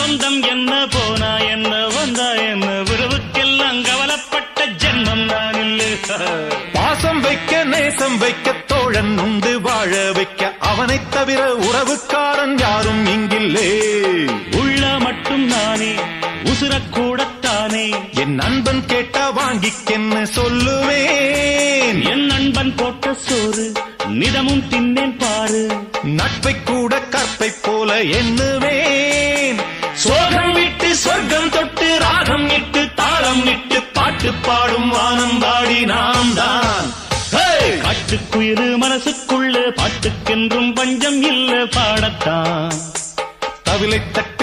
பந்தம் என்ன போனா என்ன வந்தா என்ன உறவுக்கெல்லாம் கவலைப்பட்ட ஜென்மம் நான் இல்லை. பாசம் வைக்க நேசம் வைக்க தோழன் உண்டு வாழ வைக்க அவனைத் தவிர உறவுக்காரன் யாரும் இங்கில்லே. உள்ள மட்டும் நானே உசுரக்கூடத்தானே என் நண்பன் கேட்டா வாங்கிக்கென்னு சொல்லுவேன். என் நண்பன் போட்ட சோறு நிதமும் தின்னேன் பாரு. நட்பை கூட கற்பை போல எண்ணுவேன். சோகம் விட்டு சொர்க்கம் தொட்டு ராகம் இட்டு தாளம் இட்டு பாட்டு பாடும் வானம் பாடி நாம் தான். காட்டுக்குயிரு மனசுக்குள்ள பாட்டுக்கென்றும் பஞ்சம் இல்ல பாடத்தான். தவிலை தட்ட